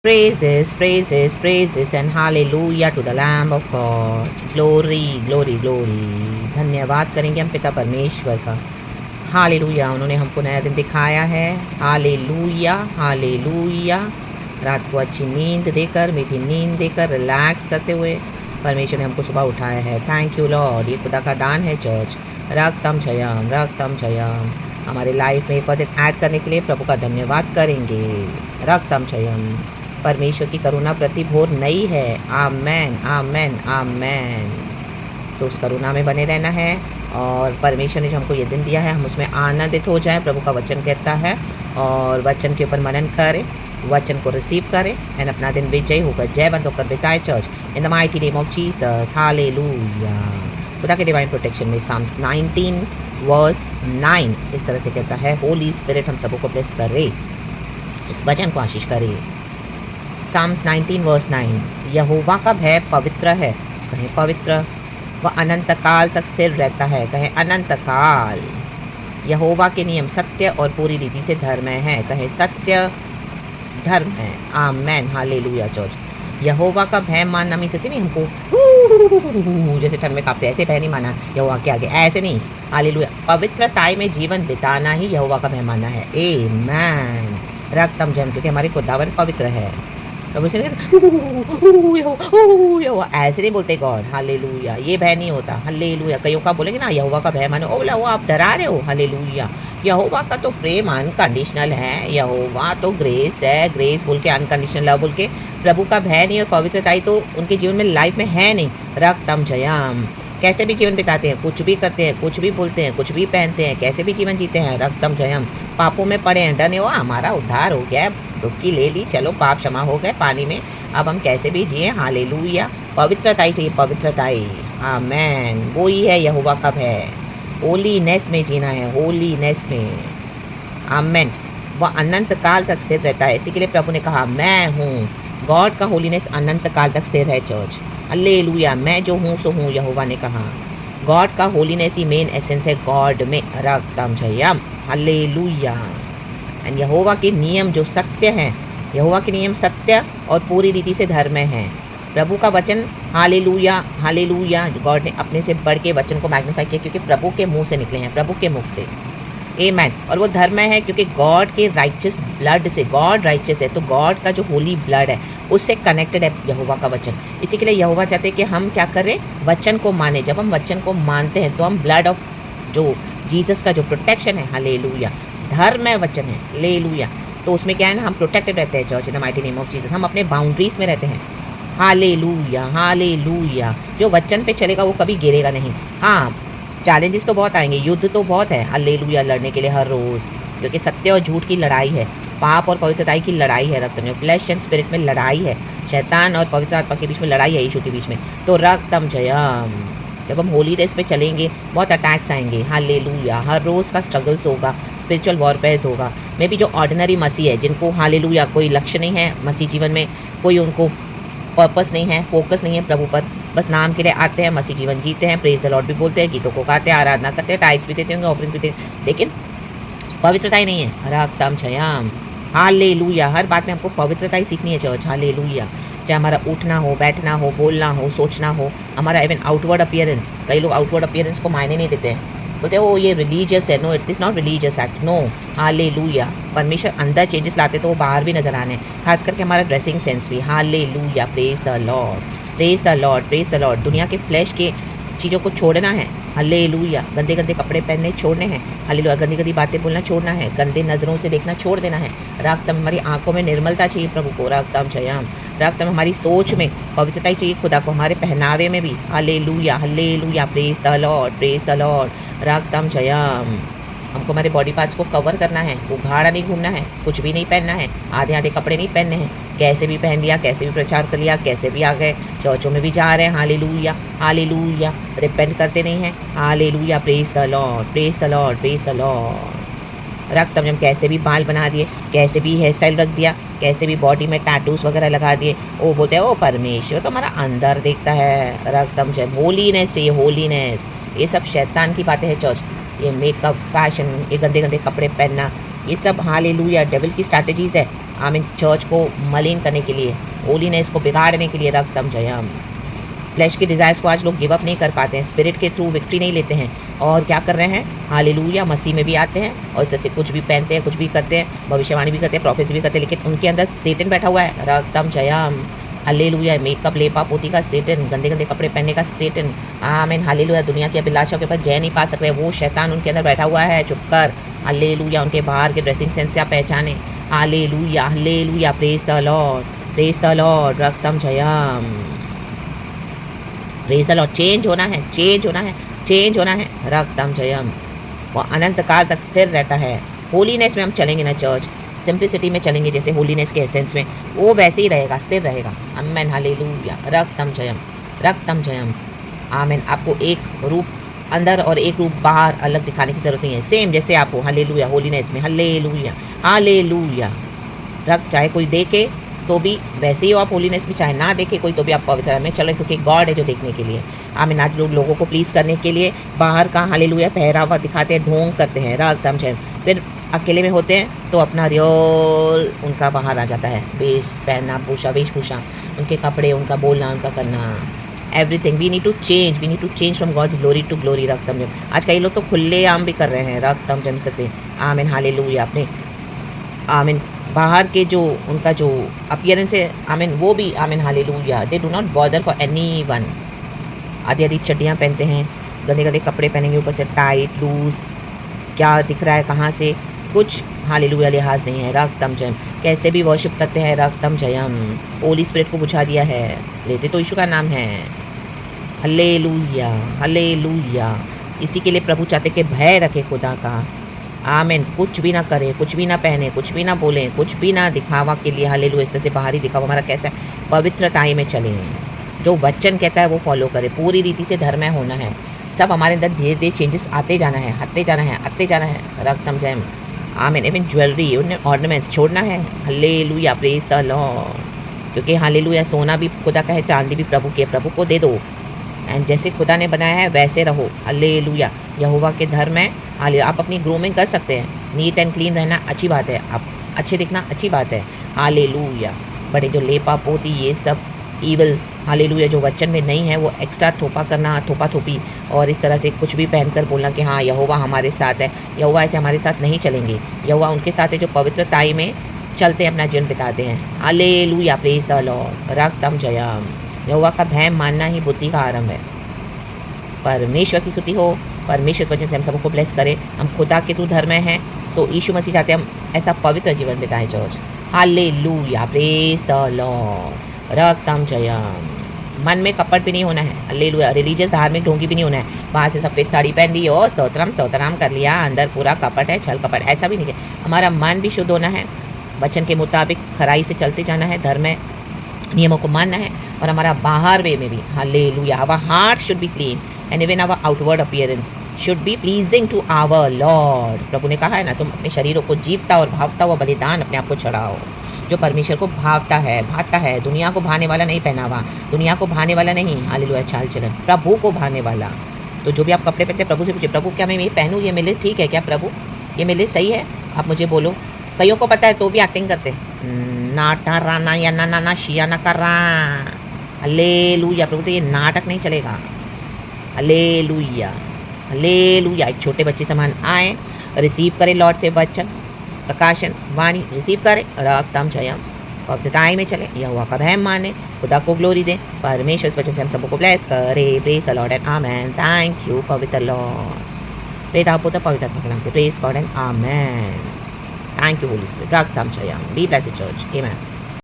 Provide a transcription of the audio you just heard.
Praises, praises, praises and hallelujah to the Lamb of God. Glory, glory, glory. धन्यवाद करेंगे हम पिता परमेश्वर का। हालेलुया, उन्होंने हमको नया दिन दिखाया है। Hallelujah, hallelujah. रात को अच्छी नींद देकर, मीठी नींद देकर, रिलैक्स करते हुए परमेश्वर ने हमको सुबह उठाया है। थैंक यू लॉर्ड, ये खुदा का दान है चर्च। रक्तम जयम, रक्तम जयम। हमारे लाइफ में एक और दिन ऐड करने के लिए प्रभु का धन्यवाद करेंगे। रक्तम जयम। परमेश्वर की करुणा प्रति भोर नई है। आमेन, आमेन, आमेन। तो उस करुणा में बने रहना है और परमेश्वर ने जो हमको ये दिन दिया है हम उसमें आनंदित हो जाएं। प्रभु का वचन कहता है और वचन के ऊपर मनन करें, वचन को रिसीव करें एंड अपना दिन विजयी होकर जयवंत होकर बिताए church in the mighty name of Jesus. Hallelujah. खुदा के डिवाइन प्रोटेक्शन में साम्स 19 वर्स 9 इस तरह से कहता है, होली स्पिरिट हम सबको ब्लेस करे, इस वचन को आशीष करे। साम्स 19 वर्स 9, यहोवा का भय पवित्र है। कहें पवित्र। वह अनंत काल तक स्थिर रहता है। कहें अनंत काल। यहोवा के नियम सत्य और पूरी रीति से धर्म है। कहें सत्य धर्म है। आमेन, हालेलुया चर्च। यहोवा का भय मानना मीन्स ऐसे नहीं हमको जैसे ठंड में कांपते ऐसे भय नहीं माना यहोवा के आगे, ऐसे नहीं। हालेलुया। पवित्रताई में जीवन बिताना ही यहोवा का भय मानना है। आमेन। रक्तम जम, क्योंकि हमारे खुदावन पवित्र है। तो ऐसे नहीं बोलते गॉड। हालेलुया। ये भय नहीं होता। हालेलुया। कईयों का बोलेंगे ना यहोवा का भय मानो, ओ बोला वो आप डरा रहे हो। हालेलुया। यहोवा का तो प्रेम अनकंडीशनल है। यहोवा तो ग्रेस है। ग्रेस बोल के, अनकंडीशनल लव बोल के। प्रभु का भय नहीं और पवित्रताई तो उनके जीवन में लाइफ में है नहीं। रक्तम जयम। कैसे भी जीवन बिताते हैं, कुछ भी करते हैं, कुछ भी बोलते हैं, कुछ भी पहनते हैं, कैसे भी जीवन जीते हैं, रक्तम जयम। पापों में पड़े हैं, डरने हो हमारा उद्धार हो गया, डुबकी ले ली, चलो पाप क्षमा हो गए पानी में, अब हम कैसे भी जिए। हालेलुया। पवित्रताई चाहिए, पवित्रताई। आमेन। वो ही है यहोवा का भय। होलीनेस में जीना है, होलीनेस में। आमेन। वह अनंत काल तक स्थिर रहता है। इसी के लिए प्रभु ने कहा मैं हूँ। गॉड का होलीनेस अनंत काल तक स्थिर है चर्च। हालेलुया। मैं जो हूँ सो हूँ, यहोवा ने कहा। गॉड का होलीनेस ही मेन एसेंस है गॉड में। रक्तम जयम। हालेलुया। एंड यहोवा के नियम जो सत्य हैं, यहोवा के नियम सत्य और पूरी रीति से धर्म हैं। प्रभु का वचन, हालेलुया, हालेलुया। गॉड ने अपने से बढ़ के वचन को मैग्नीफाई किया क्योंकि प्रभु के मुंह से निकले हैं, प्रभु के मुख से। आमेन। और वो धर्म है क्योंकि गॉड के राइचियस ब्लड से, गॉड राइचियस है तो गॉड का जो होली ब्लड है उससे कनेक्टेड है यहोवा का वचन। इसी के लिए यहोवा चाहते हैं कि हम क्या करें, वचन को माने। जब हम वचन को मानते हैं तो हम ब्लड ऑफ जो जीसस का जो प्रोटेक्शन है, हालेलुया, धर्म है वचन है, हालेलुया, तो उसमें क्या है ना, हम प्रोटेक्टेड रहते हैं church in the mighty name of Jesus. हम अपने बाउंड्रीज में रहते हैं। Hallelujah, hallelujah. जो वचन पे चलेगा वो कभी गिरेगा नहीं। हाँ, चैलेंजेस तो बहुत आएंगे, युद्ध तो बहुत है, हालेलुया, लड़ने के लिए हर रोज़, क्योंकि सत्य और झूठ की लड़ाई है, पाप और पवित्रताई की लड़ाई है, रक्त में फ्लैश एंड स्पिरिट में लड़ाई है, शैतान और पवित्र आत्मा के बीच में लड़ाई है, यीशु के बीच में। तो रक्तम जयम। जब हम होली डेज पे चलेंगे बहुत अटैक्स आएंगे, हालेलुया, हर रोज़ का स्ट्रगल्स होगा, स्पिरिचुअल वॉरफेयर होगा। मे बी जो ऑर्डिनरी मसीह है, जिनको हालेलुया कोई लक्ष्य नहीं है मसीह जीवन में, कोई उनको पर्पस नहीं है, फोकस नहीं है प्रभु पर, बस नाम के लिए आते हैं, मसीह जीवन जीते हैं, प्रेज द लॉर्ड भी बोलते हैं, गीतों को गाते हैं, आराधना करते हैं, टाइट्स भी देते होंगे, ऑफरिंग भी देते हैं, लेकिन पवित्रता ही नहीं है। रक्तम जयम। हालेलुया। हर बात में हमको पवित्रता ही सीखनी है चर्च। हालेलुया। चाहे हमारा उठना हो, बैठना हो, बोलना हो, सोचना हो, हमारा इवन आउटवर्ड अपीयरेंस। कई लोग आउटवर्ड अपीयरेंस को मायने नहीं देते हैं, बोलते हैं वो ये रिलीजियस है। No, it is not religious act. No, hallelujah. परमेश्वर अंदर चेंजेस लाते तो वो बाहर भी नजर आने, खास करके हमारा ड्रेसिंग सेंस भी। Hallelujah. Praise the lord, praise the lord, praise the Lord. दुनिया के फ्लैश के चीज़ों को छोड़ना है। हालेलुया। गंदे गंदे कपड़े पहनने छोड़ने हैं। हालेलुया। गंदी गंदी बातें बोलना छोड़ना है। गंदे नज़रों से देखना छोड़ देना है। रक्तम, हमारी आंखों में निर्मलता चाहिए प्रभु को। रक्तम जयम। रक्तम, हमारी सोच में पवित्रता ही चाहिए खुदा को, हमारे पहनावे में भी। Hallelujah, hallelujah. Praise the lord, praise the lord. रक्तम जयम। हमको हमारे बॉडी पार्ट्स को कवर करना है, उघाड़ा नहीं घूमना है, कुछ भी नहीं पहनना है, आधे आधे कपड़े नहीं पहनने हैं। कैसे भी पहन लिया, कैसे भी प्रचार कर लिया, कैसे भी आ गए, चर्चों में भी जा रहे हैं, हालेलुया, हालेलुया, रिपेंट करते नहीं हैं। Hallelujah. Praise the lord, praise the lord, praise the lord. रक्तम जम, कैसे भी बाल बना दिए, कैसे भी हेयर स्टाइल रख दिया, कैसे भी बॉडी में टैटूज वगैरह लगा दिए, वो बोलते हैं ओ परमेश्वर तो हमारा अंदर देखता है। रक्तम जम, होलीनेस चाहिए, होलीनेस। ये सब शैतान की बातें हैं चर्च। ये मेकअप, फैशन, ये गंदे गंदे कपड़े पहनना, ये सब हालेलुया डेविल की स्ट्रैटेजीज है। आमीन चर्च को मलिन करने के लिए, होलीनेस को बिगाड़ने के लिए रक्तम जयम। फ्लैश के डिज़ायर्स को आज लोग गिव अप नहीं कर पाते हैं, स्पिरिट के थ्रू विक्ट्री नहीं लेते हैं और क्या कर रहे हैं, हालेलुया, मसीह में भी आते हैं और इस तरह से कुछ भी पहनते हैं, कुछ भी करते हैं, भविष्यवाणी भी करते हैं, प्रोफेसी भी करते हैं, लेकिन उनके अंदर सेटन बैठा हुआ है। रक्तम जयम, हालेलुया। मेकअप लेपा पोती का सेटन, गंदे गंदे कपड़े पहनने का सेटन, आमीन हालेलुया। दुनिया की अभिलाषाओं के ऊपर जय नहीं पा सकते, वो शैतान उनके अंदर बैठा हुआ है, चुप कर। हालेलुया। उनके बाहर के ड्रेसिंग सेंस से आप पहचाने। Hallelujah, hallelujah, praise the lord, praise the lord, रक्तम जयम, प्रेज द लॉर्ड। चेंज होना है, चेंज होना है, चेंज होना है, रक्तम जयम। वो अनंत काल तक स्थिर रहता है। होलीनेस में हम चलेंगे ना चर्च, सिंप्लिसिटी में चलेंगे जैसे होलीनेस के एसेंस में, वो वैसे ही रहेगा, स्थिर रहेगा। आमेन हालेलुया, रक्तम जयम, रक्तम जयम, आमेन। आपको एक रूप अंदर और एक रूप बाहर अलग दिखाने की जरूरत नहीं है, सेम जैसे आप हो, हालेलुया, होलीनेस में, हालेलुया, हालेलुया। रक्त चाहे कोई देखे तो भी वैसे ही हो आप होलीनेस में, चाहे ना देखे कोई तो भी आप पवित्र में चलो, क्योंकि गॉड है जो देखने के लिए। आमीन। आज लोग लोगों को प्लीज़ करने के लिए बाहर का हालेलुया पहरावा दिखाते हैं, ढोंग करते हैं, रक्तम जयम। फिर अकेले में होते हैं तो अपना रियल उनका बाहर आ जाता है, वेश पहनना, भूषा, वेशभूषा, उनके कपड़े, उनका बोलना, उनका करना, everything. We need to change from God's glory to glory, रक्तम जयम। आज कई लोग तो खुले आम भी कर रहे हैं, रक्तम जयम से। आमीन हालेलुया। अपने आमीन बाहर के जो उनका जो अपीयरेंस है, आमीन, वो भी आमीन hallelujah, they do not bother for anyone. आधी आधी चड्डियाँ पहनते हैं, गंदे गंदे कपड़े पहनेंगे, ऊपर से टाइट लूज, क्या दिख रहा है कहाँ से, कुछ हालेलुया लिहाज नहीं है, रक्तम जयम। कैसे भी वर्शिप करते हैं, रक्तम जयम। होली स्पिरिट को बुझा दिया है, लेते तो यीशु का नाम है, हालेलुया, हालेलुया। इसी के लिए प्रभु चाहते कि भय रखे खुदा का, आमीन। कुछ भी ना करें, कुछ भी ना पहने, कुछ भी ना बोलें, कुछ भी ना दिखावा के लिए, हालेलुया। इस तरह से बाहरी दिखावा हमारा कैसा है, पवित्रताई में चलें, जो वचन कहता है वो फॉलो करें, पूरी रीति से धर्ममय होना है। सब हमारे अंदर धीरे धीरे चेंजेस आते जाना है, आते जाना है, आते जाना है, रक्तम जयम, आमीन। इवन ज्वेलरी, उन्हें ऑर्नामेंट्स छोड़ना है, हालेलुया, प्रेज द लॉर्ड। क्योंकि हालेलुया, सोना भी खुदा का है, चांदी भी प्रभु की है, प्रभु को दे दो। एंड जैसे खुदा ने बनाया है वैसे रहो, हालेलुया। यहोवा के धर्म है, हालेलुया। आप अपनी ग्रूमिंग कर सकते हैं, नीट एंड क्लीन रहना अच्छी बात है, आप अच्छे दिखना अच्छी बात है, हालेलुया। बड़े जो लेपा पोती ये सब ईवल, हालेलुया, जो वचन में नहीं है वो एक्स्ट्रा थोपा करना, थोपा थोपी, और इस तरह से कुछ भी पहनकर बोलना कि हाँ यहोवा हमारे साथ है। यहोवा ऐसे हमारे साथ नहीं चलेंगे, यहोवा उनके साथ है जो पवित्रताई में चलते अपना जीवन बिताते हैं, हालेलुया, प्रेज द लॉर्ड, रक्तम जयम। यहोवा का भय मानना ही बुद्धि का आरंभ है। परमेश्वर की स्तुति हो, परमेश्वर इस वचन से हम सबको ब्लेस करे। हम खुदा के थ्रू धर्म हैं, तो यीशु मसीह चाहते हम ऐसा पवित्र जीवन बिताएं church, hallelujah, praise the lord, रक्तम जयम। मन में कपट भी नहीं होना है, हालेलुया। रिलीजियस धार्मिक ढोंगी भी नहीं होना है, बाहर से सफ़ेद साड़ी पहन ली और स्तोत्रम स्तोत्रम कर लिया, अंदर पूरा कपट है, छल कपट, ऐसा भी नहीं है। हमारा मन भी शुद्ध होना है, वचन के मुताबिक खराई से चलते जाना है, धर्म में नियमों को मानना है, और हमारा बाहर वे में भी, hallelujah, our heart should be clean and even our outward appearance should be pleasing to our lord. प्रभु ने कहा है ना, तुम अपने शरीरों को जीवता और भावता हुआ बलिदान अपने आप को चढ़ाओ, जो परमेश्वर को भावता है, भाता है। दुनिया को भाने वाला नहीं पहनावा, दुनिया को भाने वाला नहीं, हालेलुया, चाल चलन, प्रभु को भाने वाला। तो जो भी आप कपड़े पहनते हैं, प्रभु से पूछिए, प्रभु क्या मैं ये पहनूँ, ये मेरे ठीक है क्या प्रभु, ये मेरे सही है, आप मुझे बोलो। कईयों को पता है तो भी एक्टिंग करते हैं, नाटा राना या ना ना ना शिया ना कर रहा, हालेलुया। प्रभु तो ये नाटक नहीं चलेगा, हालेलुया, हालेलुया। एक छोटे बच्चे समान आए, रिसीव करें लॉर्ड से वचन, प्रकाशन वाणी रिसीव करें, रक्तम जयम, पवित्रताई में चले, यहोवा का भय माने, खुदा को ग्लोरी दें। परमेश्वर इस वचन से हम सबको ब्लेस करे, praise the lord and amen. Thank you पवित्र लॉर्ड, पिता पुत्र पवित्र आत्मा के नाम से, praise God and amen. Thank you holy spirit, रक्तम जयम। Be blessed church, amen.